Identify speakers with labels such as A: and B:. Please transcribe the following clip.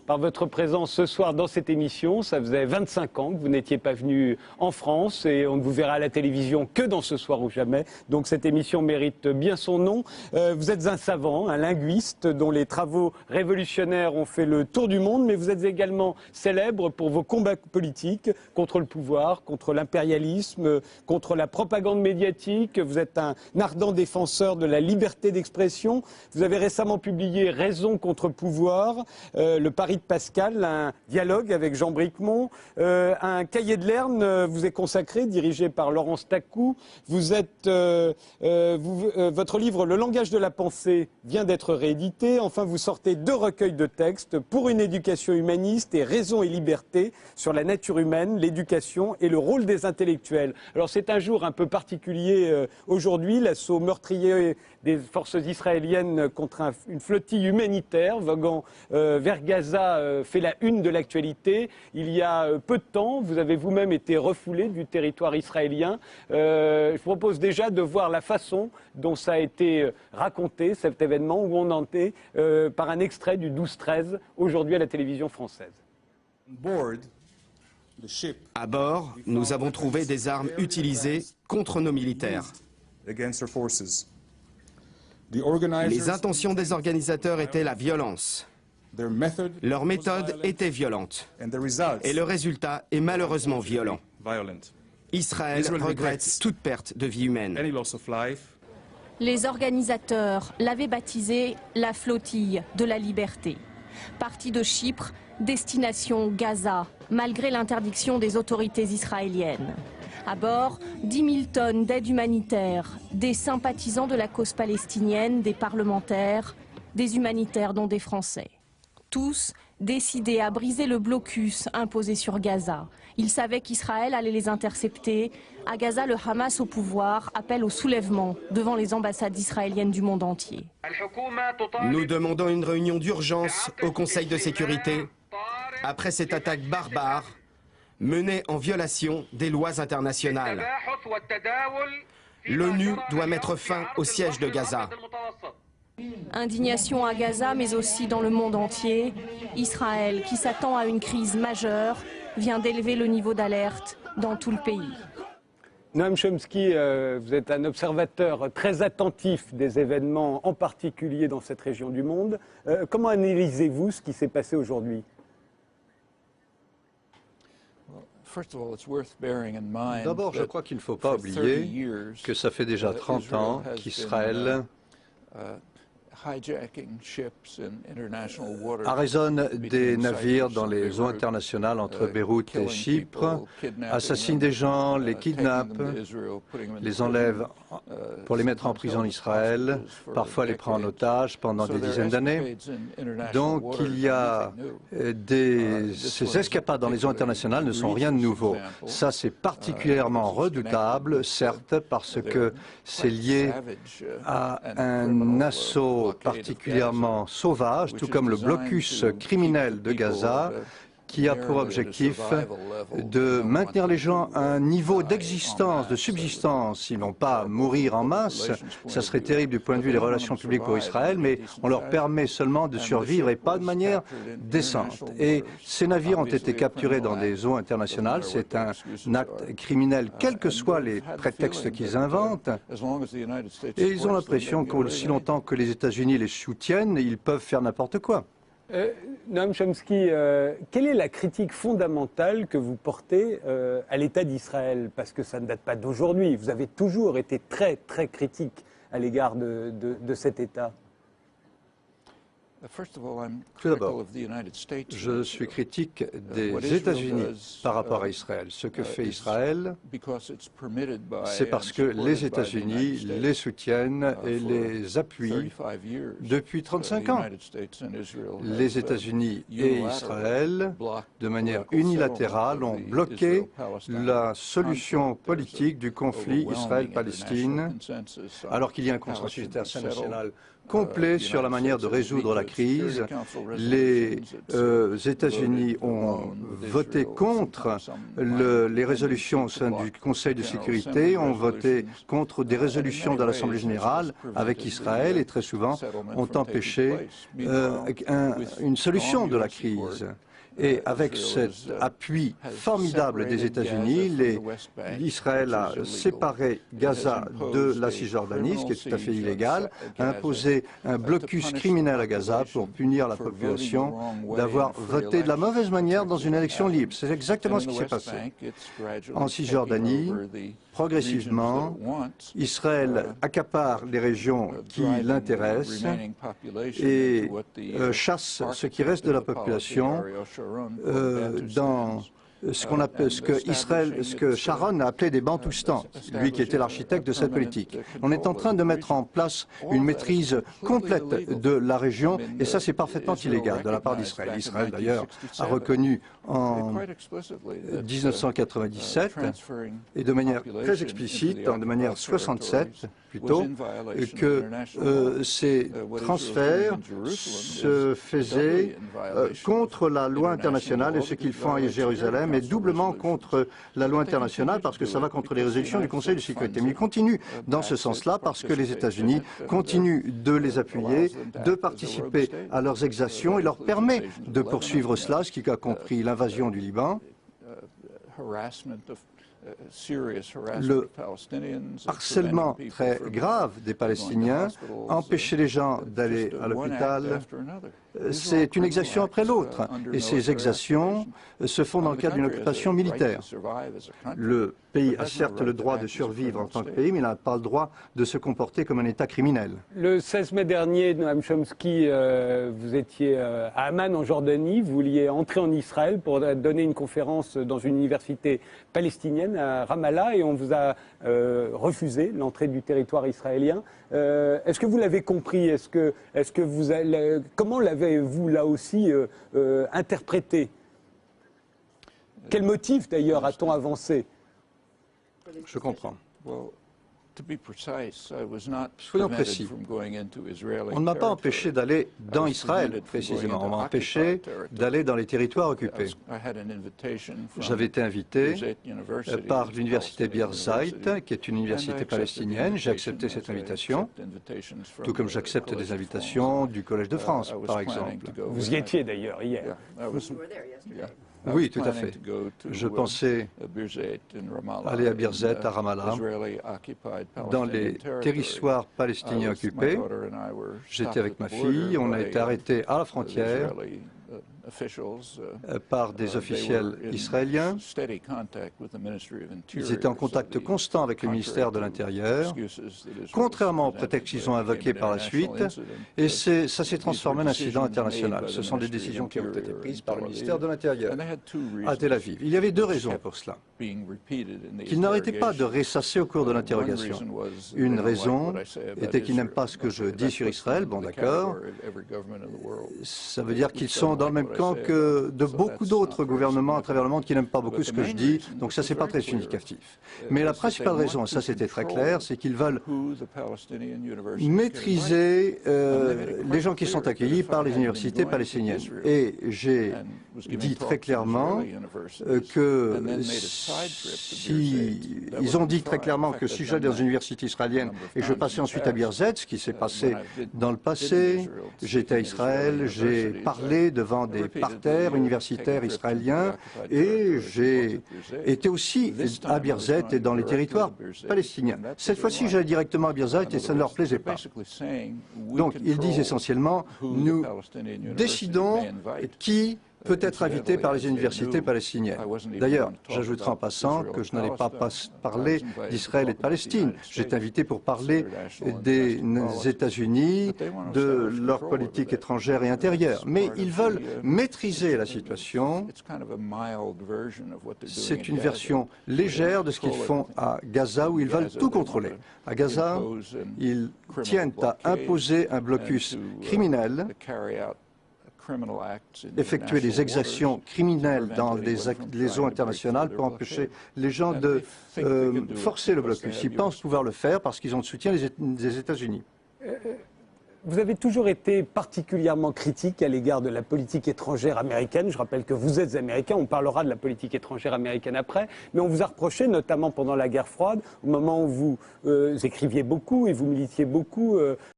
A: par votre présence ce soir dans cette émission. Ça faisait 25 ans que vous n'étiez pas venu en France et on ne vous verra à la télévision que dans Ce soir ou jamais. Donc cette émission mérite bien son nom. Vous êtes un savant, un linguiste dont les travaux révolutionnaires ont fait le tour du monde, mais vous êtes également célèbre pour vos combats politiques contre le pouvoir, contre l'impérialisme, contre la propagande médiatique. Vous êtes un ardent défenseur de la liberté d'expression. Vous avez récemment publié Raison contre pouvoir, le pari de Pascal, un dialogue avec Jean Bricmont, un cahier de Lerne vous est consacré, dirigé par Laurence Tacou. Votre livre Le langage de la pensée vient d'être réédité. Enfin, vous sortez 2 recueils de textes pour une éducation humaniste et Raison et liberté sur la nature humaine, l'éducation et le rôle des intellectuels. Alors c'est un jour un peu particulier aujourd'hui, l'assaut meurtrier des forces israéliennes contre une flottille humanitaire voguant vers Gaza fait la une de l'actualité. Il y a peu de temps, vous avez vous-même été refoulé du territoire israélien. Je vous propose déjà de voir la façon dont ça a été raconté, cet événement, où on en est, par un extrait du 12-13, aujourd'hui à la télévision française.
B: À bord, nous avons trouvé des armes utilisées contre nos militaires. Les intentions des organisateurs étaient la violence. Leur méthode était violente. Et le résultat est malheureusement violent. Israël regrette toute perte de vie humaine.
C: Les organisateurs l'avaient baptisé la flottille de la liberté. Partie de Chypre, destination Gaza, malgré l'interdiction des autorités israéliennes. À bord, 10 000 tonnes d'aide humanitaire, des sympathisants de la cause palestinienne, des parlementaires, des humanitaires dont des Français. Tous décidés à briser le blocus imposé sur Gaza. Ils savaient qu'Israël allait les intercepter. À Gaza, le Hamas au pouvoir appelle au soulèvement devant les ambassades israéliennes du monde entier.
B: Nous demandons une réunion d'urgence au Conseil de sécurité après cette attaque barbare menée en violation des lois internationales. L'ONU doit mettre fin au siège de Gaza.
C: Indignation à Gaza, mais aussi dans le monde entier. Israël, qui s'attend à une crise majeure, vient d'élever le niveau d'alerte dans tout le pays.
A: Noam Chomsky, vous êtes un observateur très attentif des événements, en particulier dans cette région du monde. Comment analysez-vous ce qui s'est passé aujourd'hui ?
D: D'abord, je crois qu'il ne faut pas oublier que ça fait déjà 30 ans qu'Israël arraisonne des navires dans les eaux internationales entre Beyrouth et Chypre, assassine des gens, les kidnappe, les enlève pour les mettre en prison en Israël, parfois les prend en otage pendant des dizaines d'années. Donc il y a ces escapades dans les eaux internationales ne sont rien de nouveau. Ça c'est particulièrement redoutable, certes, parce que c'est lié à un assaut particulièrement sauvage, tout comme le blocus criminel de Gaza, qui a pour objectif de maintenir les gens à un niveau d'existence, de subsistance. Ils n'ont pas à mourir en masse, ça serait terrible du point de vue des relations publiques pour Israël, mais on leur permet seulement de survivre et pas de manière décente. Et ces navires ont été capturés dans des eaux internationales, c'est un acte criminel, quels que soient les prétextes qu'ils inventent, et ils ont l'impression qu'aussi longtemps que les États-Unis les soutiennent, ils peuvent faire n'importe quoi.
A: Noam Chomsky, quelle est la critique fondamentale que vous portez à l'État d'Israël? Parce que ça ne date pas d'aujourd'hui. Vous avez toujours été très, très critique à l'égard de cet État.
D: Tout d'abord, je suis critique des États-Unis par rapport à Israël. Ce que fait Israël, c'est parce que les États-Unis les soutiennent et les appuient depuis 35 ans. Les États-Unis et Israël, de manière unilatérale, ont bloqué la solution politique du conflit Israël-Palestine, alors qu'il y a un consensus international complet sur la manière de résoudre la crise. Les États-Unis ont voté contre les résolutions au sein du Conseil de sécurité, ont voté contre des résolutions de l'Assemblée générale avec Israël et très souvent ont empêché une solution de la crise. Et avec cet appui formidable des États-Unis, Israël a séparé Gaza de la Cisjordanie, ce qui est tout à fait illégal, a imposé un blocus criminel à Gaza pour punir la population d'avoir voté de la mauvaise manière dans une élection libre. C'est exactement ce qui s'est passé. En Cisjordanie, progressivement, Israël accapare les régions qui l'intéressent et chasse ce qui reste de la population dans ce que Sharon a appelé des bantoustans, lui qui était l'architecte de cette politique. On est en train de mettre en place une maîtrise complète de la région et ça c'est parfaitement illégal de la part d'Israël. Israël d'ailleurs a reconnu en 1997 et de manière très explicite, de manière 67 plutôt, que ces transferts se faisaient contre la loi internationale et ce qu'ils font à Jérusalem mais doublement contre la loi internationale parce que ça va contre les résolutions du Conseil de sécurité. Mais il continue dans ce sens-là parce que les États-Unis continuent de les appuyer, de participer à leurs exactions et leur permet de poursuivre cela, ce qui a compris l'invasion du Liban, le harcèlement très grave des Palestiniens, empêcher les gens d'aller à l'hôpital, c'est une exaction après l'autre. Et ces exactions se font dans le cadre d'une occupation militaire. Le pays a certes le droit de survivre en tant que pays, mais il n'a pas le droit de se comporter comme un État criminel.
A: Le 16 mai dernier, Noam Chomsky, vous étiez à Amman en Jordanie, vous vouliez entrer en Israël pour donner une conférence dans une université palestinienne à Ramallah et on vous a refusé l'entrée du territoire israélien. Est-ce que vous l'avez compris? Comment l'avez-vous là aussi interprété? Quel motif d'ailleurs a-t-on avancé?
D: Je comprends. Soyons précis. On ne m'a pas empêché d'aller dans Israël, précisément. On m'a empêché d'aller dans les territoires occupés. J'avais été invité par l'université Birzeit, qui est une université palestinienne. J'ai accepté cette invitation, tout comme j'accepte des invitations du Collège de France, par exemple.
A: Vous y étiez d'ailleurs hier.
D: Oui, tout à fait. Je pensais aller à Birzeit, à Ramallah, dans les territoires palestiniens occupés. J'étais avec ma fille, on a été arrêtés à la frontière par des officiels israéliens. Ils étaient en contact constant avec le ministère de l'Intérieur, contrairement au prétexte qu'ils ont invoqué par la suite, et ça s'est transformé en incident international. Ce sont des décisions qui ont été prises par le ministère de l'Intérieur à Tel Aviv. Il y avait deux raisons pour cela, qu'ils n'arrêtaient pas de ressasser au cours de l'interrogation. Une raison était qu'ils n'aiment pas ce que je dis sur Israël, bon d'accord, ça veut dire qu'ils sont dans le même camp que de beaucoup d'autres gouvernements à travers le monde qui n'aiment pas beaucoup ce que je dis, donc ça c'est pas très significatif. Mais la principale raison, et ça c'était très clair, c'est qu'ils veulent maîtriser les gens qui sont accueillis par les universités palestiniennes. Et j'ai dit très clairement que ils ont dit très clairement que si j'allais dans une université israélienne et je passais ensuite à Birzeit, ce qui s'est passé dans le passé, j'étais à Israël, j'ai parlé devant des parterres universitaires israéliens et j'ai été aussi à Birzeit et dans les territoires palestiniens. Cette fois-ci, j'allais directement à Birzeit et ça ne leur plaisait pas. Donc, ils disent essentiellement, nous décidons qui peut être invité par les universités palestiniennes. D'ailleurs, j'ajouterai en passant que je n'allais pas parler d'Israël et de Palestine. J'étais invité pour parler des États-Unis, de leur politique étrangère et intérieure. Mais ils veulent maîtriser la situation. C'est une version légère de ce qu'ils font à Gaza, où ils veulent tout contrôler. À Gaza, ils tiennent à imposer un blocus criminel, effectuer des exactions criminelles dans les eaux internationales pour empêcher les gens de forcer le blocus. Ils pensent pouvoir le faire parce qu'ils ont le soutien des États-Unis.
A: Vous avez toujours été particulièrement critique à l'égard de la politique étrangère américaine. Je rappelle que vous êtes américain, on parlera de la politique étrangère américaine après, mais on vous a reproché, notamment pendant la guerre froide, au moment où vous écriviez beaucoup et vous militiez beaucoup